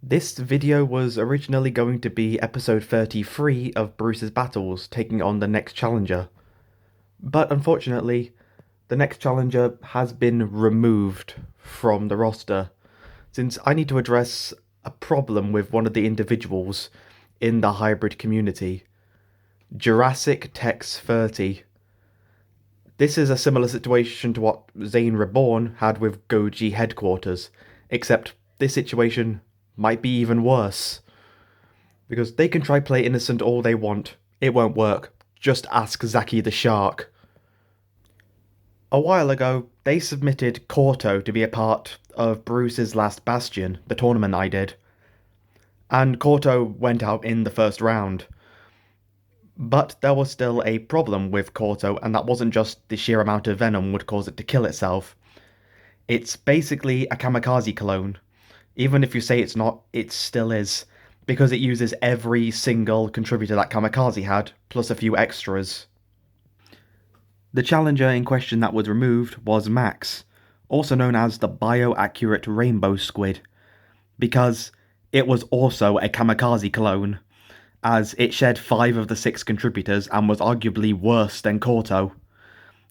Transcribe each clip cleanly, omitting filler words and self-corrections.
This video was originally going to be episode 33 of Bruce's Battles, taking on the next challenger. But unfortunately, the next challenger has been removed from the roster, since I need to address a problem with one of the individuals in the hybrid community. Jurassic Tex 30. This is a similar situation to what Zain Reborn had with Goji headquarters, except this situation might be even worse. Because they can try play innocent all they want. It won't work. Just ask Zaki the Shark. A while ago, they submitted Korto to be a part of Bruce's Last Bastion, the tournament I did. And Korto went out in the first round. But there was still a problem with Korto, and that wasn't just the sheer amount of venom would cause it to kill itself. It's basically a kamikaze clone. Even if you say it's not, it still is, because it uses every single contributor that Kamikaze had, plus a few extras. The challenger in question that was removed was Max, also known as the bioaccurate rainbow squid, because it was also a Kamikaze clone, as it shed 5 of the 6 contributors and was arguably worse than Korto.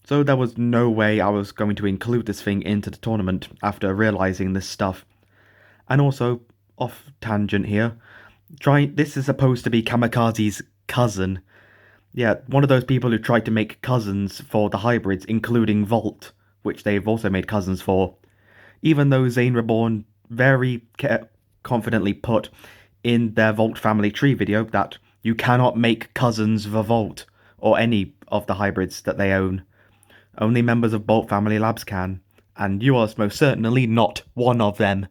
So there was no way I was going to include this thing into the tournament after realising this stuff. And also, off tangent here, this is supposed to be Kamikaze's cousin. Yeah, one of those people who tried to make cousins for the hybrids, including Volt, which they've also made cousins for. Even though Zain Reborn very confidently put in their Volt family tree video that you cannot make cousins for Volt, or any of the hybrids that they own. Only members of Bolt Family Labs can, and you are most certainly not one of them.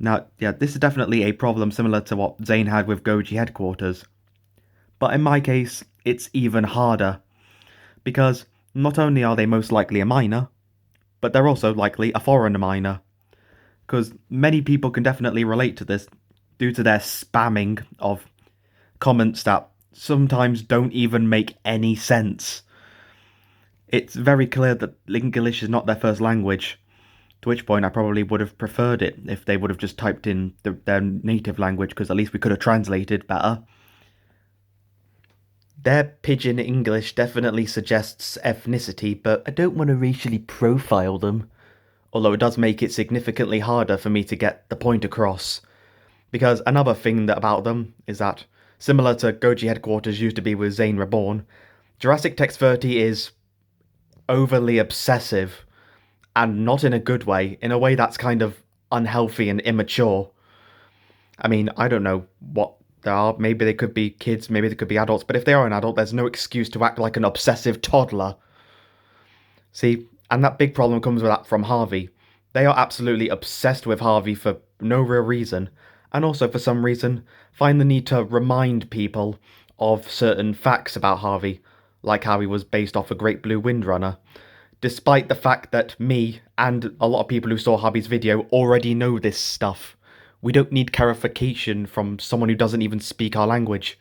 Now, yeah, this is definitely a problem similar to what Zain had with Goji headquarters. But in my case, it's even harder. Because not only are they most likely a minor, but they're also likely a foreign minor. Because many people can definitely relate to this due to their spamming of comments that sometimes don't even make any sense. It's very clear that English is not their first language. To which point I probably would have preferred it if they would have just typed in their native language, because at least we could have translated better. Their pidgin English definitely suggests ethnicity, but I don't want to racially profile them. Although it does make it significantly harder for me to get the point across. Because another thing about them is that, similar to Goji headquarters used to be with Zain Reborn, Jurassic Text 30 is overly obsessive. And not in a good way, in a way that's kind of unhealthy and immature. I mean, I don't know what they are. Maybe they could be kids, maybe they could be adults, but if they are an adult, there's no excuse to act like an obsessive toddler. See, and that big problem comes with that from Harvey. They are absolutely obsessed with Harvey for no real reason, and also for some reason find the need to remind people of certain facts about Harvey, like how he was based off a Great Blue Windrunner, despite the fact that me and a lot of people who saw Harvey's video already know this stuff. We don't need clarification from someone who doesn't even speak our language.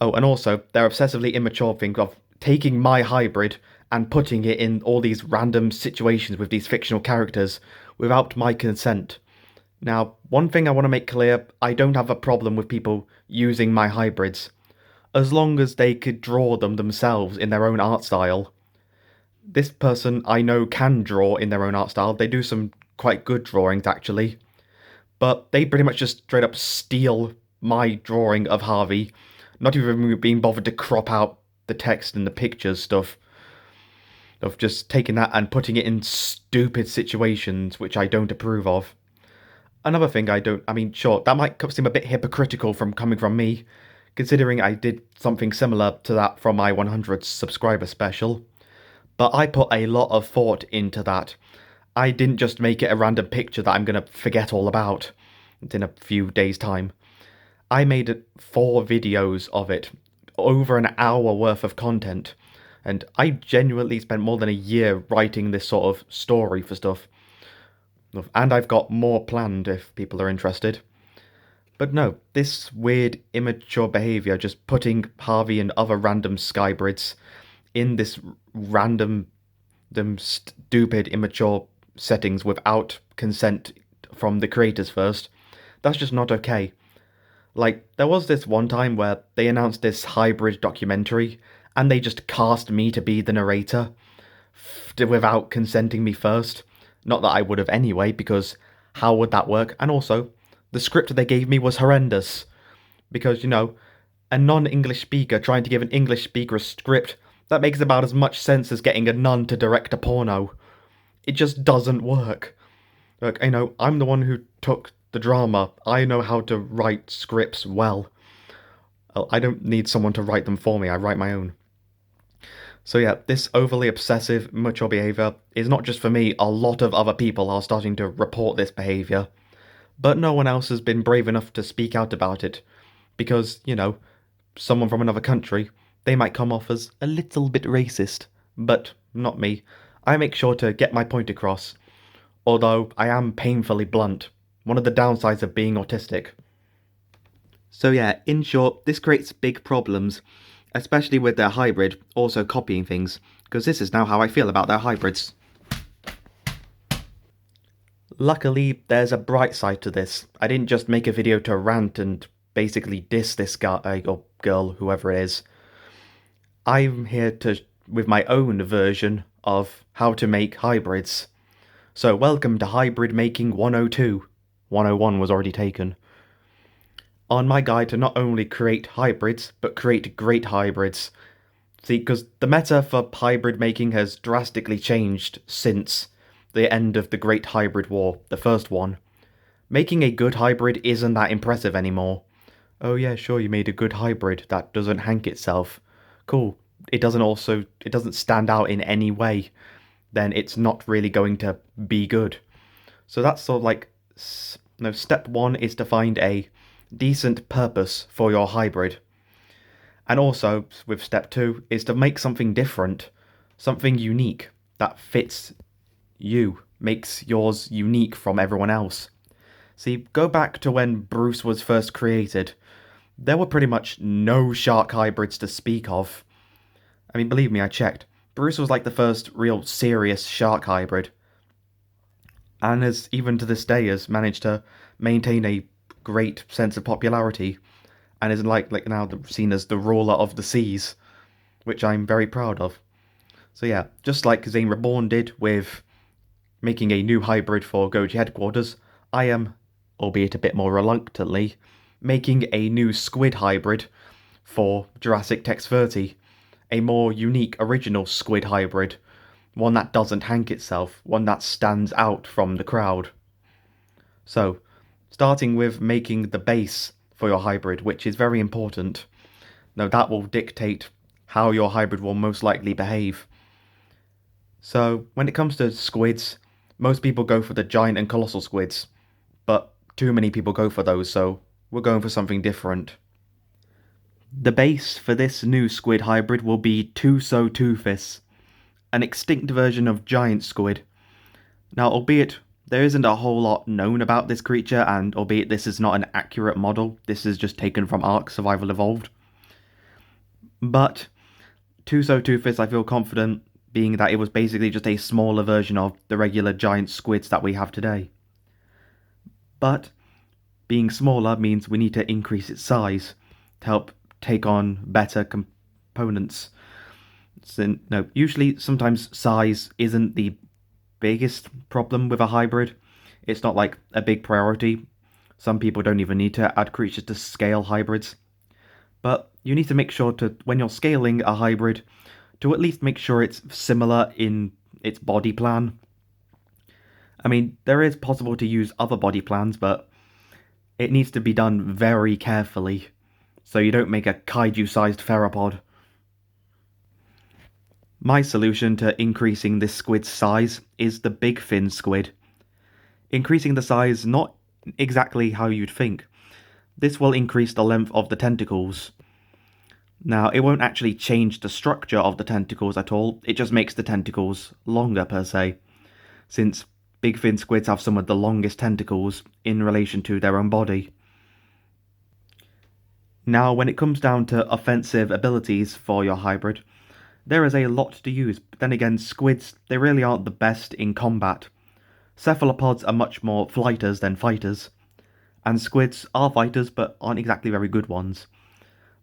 Oh, and also, their obsessively immature thing of taking my hybrid and putting it in all these random situations with these fictional characters without my consent. Now, one thing I want to make clear, I don't have a problem with people using my hybrids, as long as they could draw them themselves in their own art style. This person I know can draw in their own art style. They do some quite good drawings, actually. But they pretty much just straight up steal my drawing of Harvey, not even being bothered to crop out the text and the pictures stuff. Of just taking that and putting it in stupid situations, which I don't approve of. Another thing sure, that might seem a bit hypocritical from coming from me, considering I did something similar to that from my 100 subscriber special. But I put a lot of thought into that. I didn't just make it a random picture that I'm going to forget all about in a few days' time. I made 4 videos of it, over an hour worth of content, and I genuinely spent more than a year writing this sort of story for stuff. And I've got more planned if people are interested. But no, this weird, immature behaviour, just putting Harvey and other random skybrids in this random, stupid, immature settings without consent from the creators first. That's just not okay. Like, there was this one time where they announced this hybrid documentary, and they just cast me to be the narrator without consenting me first. Not that I would have anyway, because how would that work? And also, the script they gave me was horrendous. Because, a non-English speaker trying to give an English speaker a script, that makes about as much sense as getting a nun to direct a porno. It just doesn't work. Look, I'm the one who took the drama. I know how to write scripts well. I don't need someone to write them for me, I write my own. So yeah, this overly obsessive, mature behaviour is not just for me, a lot of other people are starting to report this behaviour. But no one else has been brave enough to speak out about it. Because, someone from another country, they might come off as a little bit racist. But not me. I make sure to get my point across. Although I am painfully blunt. One of the downsides of being autistic. So yeah, in short, this creates big problems. Especially with their hybrid also copying things. Because this is now how I feel about their hybrids. Luckily, there's a bright side to this. I didn't just make a video to rant and basically diss this guy or girl, whoever it is. I'm here with my own version of how to make hybrids. So welcome to Hybrid Making 102. 101 was already taken. On my guide to not only create hybrids, but create great hybrids. See, because the meta for hybrid making has drastically changed since the end of the Great Hybrid War, the first one. Making a good hybrid isn't that impressive anymore. Oh yeah, sure, you made a good hybrid that doesn't hank itself. Cool. It doesn't stand out in any way. Then it's not really going to be good. So that's sort of like, step one is to find a decent purpose for your hybrid. And also, with step two, is to make something different, something unique that fits you, makes yours unique from everyone else. See, go back to when Bruce was first created. There were pretty much no shark hybrids to speak of. I mean, believe me, I checked. Bruce was like the first real serious shark hybrid. And has, even to this day, has managed to maintain a great sense of popularity. And is like now seen as the ruler of the seas. Which I'm very proud of. So yeah, just like Zain Reborn did with making a new hybrid for Goji headquarters, I am, albeit a bit more reluctantly, making a new squid hybrid for Jurassic Tex 30. A more unique, original squid hybrid. One that doesn't hank itself, one that stands out from the crowd. So, starting with making the base for your hybrid, which is very important. Now that will dictate how your hybrid will most likely behave. So, when it comes to squids, most people go for the giant and colossal squids, but too many people go for those, so we're going for something different. The base for this new squid hybrid will be Two-So-Toothus, an extinct version of giant squid. Now, albeit there isn't a whole lot known about this creature, and albeit this is not an accurate model, this is just taken from Ark Survival Evolved. But Two-So-Toothus, I feel confident, being that it was basically just a smaller version of the regular giant squids that we have today. But being smaller means we need to increase its size to help take on better components. So, no, usually sometimes size isn't the biggest problem with a hybrid. It's not like a big priority. Some people don't even need to add creatures to scale hybrids. But you need to make sure to, when you're scaling a hybrid, to at least make sure it's similar in its body plan. I mean, there is possible to use other body plans, but it needs to be done very carefully, so you don't make a kaiju-sized theropod. My solution to increasing this squid's size is the big fin squid. Increasing the size not exactly how you'd think. This will increase the length of the tentacles. Now, it won't actually change the structure of the tentacles at all, it just makes the tentacles longer per se, since big fin squids have some of the longest tentacles in relation to their own body. Now, when it comes down to offensive abilities for your hybrid, there is a lot to use, but then again, squids, they really aren't the best in combat. Cephalopods are much more flighters than fighters, and squids are fighters but aren't exactly very good ones.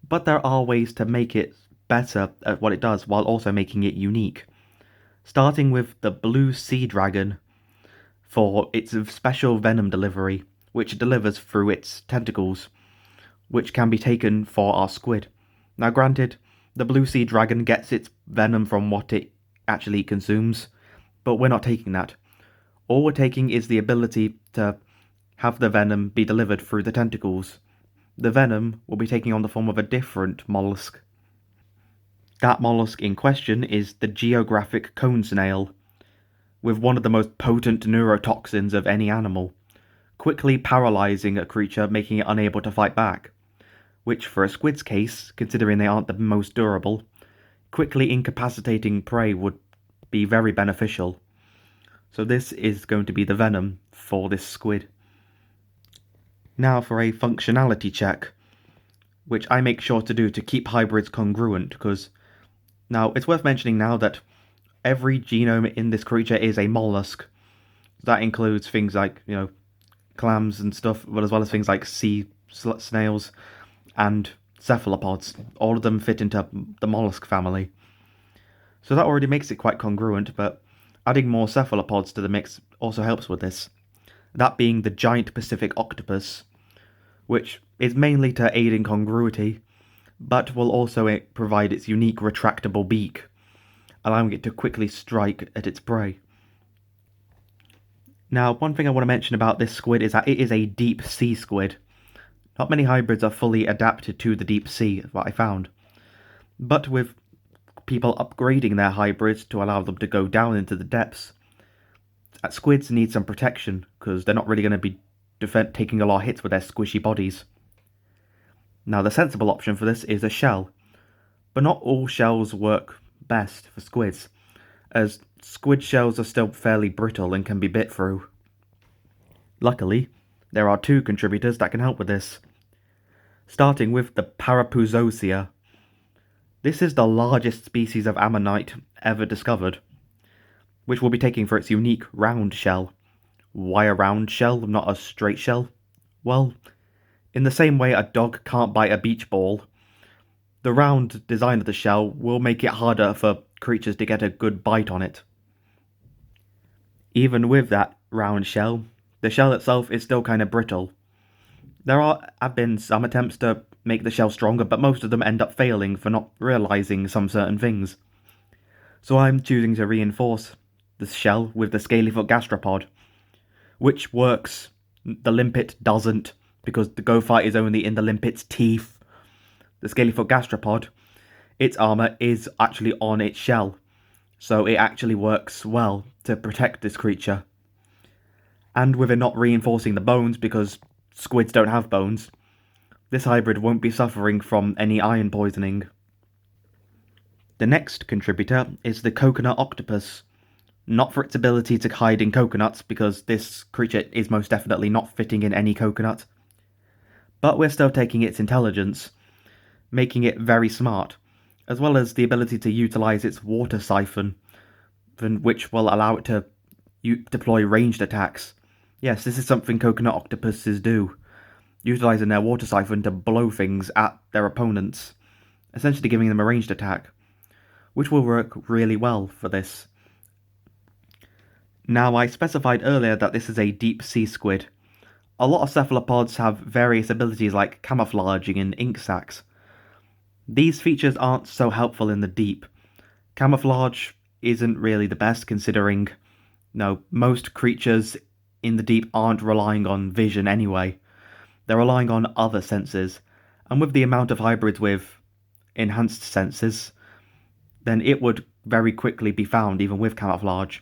But there are ways to make it better at what it does while also making it unique. Starting with the blue sea dragon for its special venom delivery, which it delivers through its tentacles, which can be taken for our squid. Now granted, the blue sea dragon gets its venom from what it actually consumes, but we're not taking that. All we're taking is the ability to have the venom be delivered through the tentacles. The venom will be taking on the form of a different mollusk. That mollusk in question is the geographic cone snail, with one of the most potent neurotoxins of any animal, quickly paralyzing a creature, making it unable to fight back, which for a squid's case, considering they aren't the most durable, quickly incapacitating prey would be very beneficial. So this is going to be the venom for this squid. Now for a functionality check, which I make sure to do to keep hybrids congruent, because now it's worth mentioning now that every genome in this creature is a mollusk. That includes things like, clams and stuff, but as well as things like sea snails and cephalopods. All of them fit into the mollusk family. So that already makes it quite congruent, but adding more cephalopods to the mix also helps with this. That being the giant Pacific octopus, which is mainly to aid in congruity, but will also provide its unique retractable beak, allowing it to quickly strike at its prey. Now, one thing I want to mention about this squid is that it is a deep sea squid. Not many hybrids are fully adapted to the deep sea, is what I found. But with people upgrading their hybrids to allow them to go down into the depths, squids need some protection, because they're not really going to be taking a lot of hits with their squishy bodies. Now, the sensible option for this is a shell, but not all shells work best for squids, as squid shells are still fairly brittle and can be bit through. Luckily, there are two contributors that can help with this. Starting with the Parapuzosia. This is the largest species of ammonite ever discovered, which we'll be taking for its unique round shell. Why a round shell, not a straight shell? Well, in the same way a dog can't bite a beach ball, the round design of the shell will make it harder for creatures to get a good bite on it. Even with that round shell, the shell itself is still kind of brittle. There have been some attempts to make the shell stronger, but most of them end up failing for not realizing some certain things. So I'm choosing to reinforce the shell with the scalyfoot gastropod, which works. The limpet doesn't, because the gophite is only in the limpet's teeth. The scalyfoot gastropod, its armor is actually on its shell, so it actually works well to protect this creature. And with it not reinforcing the bones, because squids don't have bones, this hybrid won't be suffering from any iron poisoning. The next contributor is the coconut octopus. Not for its ability to hide in coconuts, because this creature is most definitely not fitting in any coconut. But we're still taking its intelligence, making it very smart, as well as the ability to utilize its water siphon, which will allow it to deploy ranged attacks. Yes, this is something coconut octopuses do, utilizing their water siphon to blow things at their opponents, essentially giving them a ranged attack, which will work really well for this. Now, I specified earlier that this is a deep sea squid. A lot of cephalopods have various abilities like camouflaging and ink sacs. These features aren't so helpful in the deep. Camouflage isn't really the best, considering most creatures in the deep aren't relying on vision anyway. They're relying on other senses, and with the amount of hybrids with enhanced senses, then it would very quickly be found even with camouflage.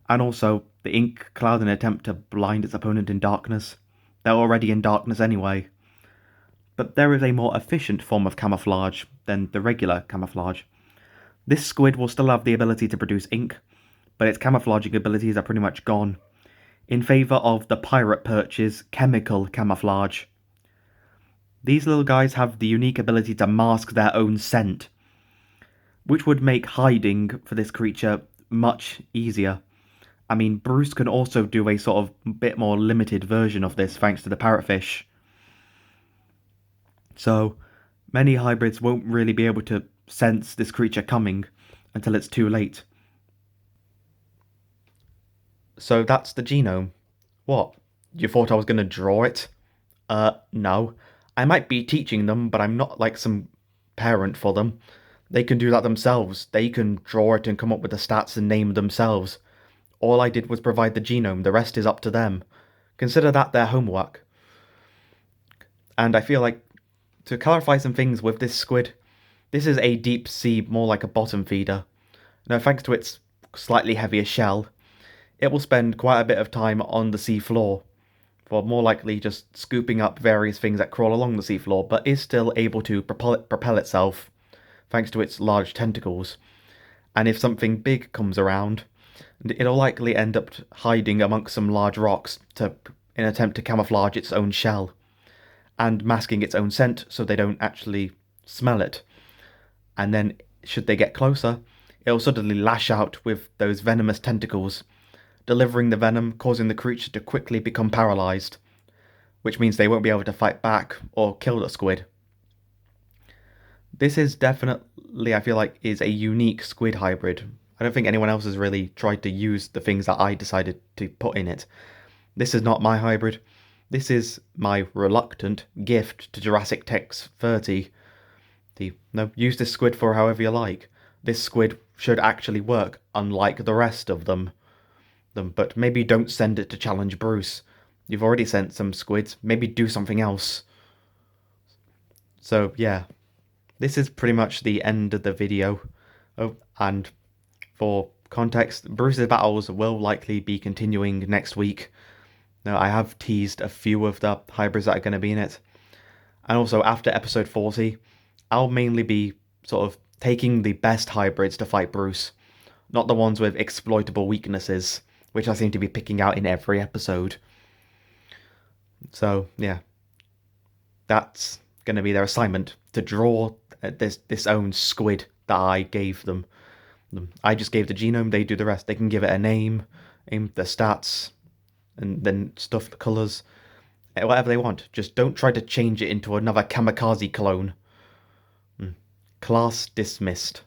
And also, the ink cloud in an attempt to blind its opponent in darkness. They're already in darkness anyway. But there is a more efficient form of camouflage than the regular camouflage. This squid will still have the ability to produce ink, but its camouflaging abilities are pretty much gone, in favour of the pirate perch's chemical camouflage. These little guys have the unique ability to mask their own scent, which would make hiding for this creature much easier, I mean, Bruce can also do a sort of bit more limited version of this thanks to the parrotfish. So, many hybrids won't really be able to sense this creature coming until it's too late. So that's the genome. What? You thought I was going to draw it? No. I might be teaching them, but I'm not like some parent for them. They can do that themselves. They can draw it and come up with the stats and name themselves. All I did was provide the genome, the rest is up to them. Consider that their homework. And I feel like, to clarify some things with this squid, this is a deep sea, more like a bottom feeder. Now, thanks to its slightly heavier shell, it will spend quite a bit of time on the sea floor, for more likely just scooping up various things that crawl along the seafloor, but is still able to propel itself thanks to its large tentacles. And if something big comes around, it'll likely end up hiding amongst some large rocks in an attempt to camouflage its own shell, and masking its own scent so they don't actually smell it. And then, should they get closer, it'll suddenly lash out with those venomous tentacles, delivering the venom, causing the creature to quickly become paralyzed, which means they won't be able to fight back or kill the squid. This is definitely, I feel like, is a unique squid hybrid. I don't think anyone else has really tried to use the things that I decided to put in it. This is not my hybrid. This is my reluctant gift to Jurassic Tech's 30. Use this squid for however you like. This squid should actually work, unlike the rest of them. But maybe don't send it to challenge Bruce. You've already sent some squids. Maybe do something else. So yeah, this is pretty much the end of the video. Oh, and for context, Bruce's battles will likely be continuing next week. Now, I have teased a few of the hybrids that are going to be in it. And also, after episode 40, I'll mainly be sort of taking the best hybrids to fight Bruce, not the ones with exploitable weaknesses, which I seem to be picking out in every episode. So, yeah. That's going to be their assignment, to draw this own squid that I gave them. I just gave the genome, they do the rest. They can give it a name, the stats, and then stuff, the colours, whatever they want. Just don't try to change it into another kamikaze clone. Class dismissed.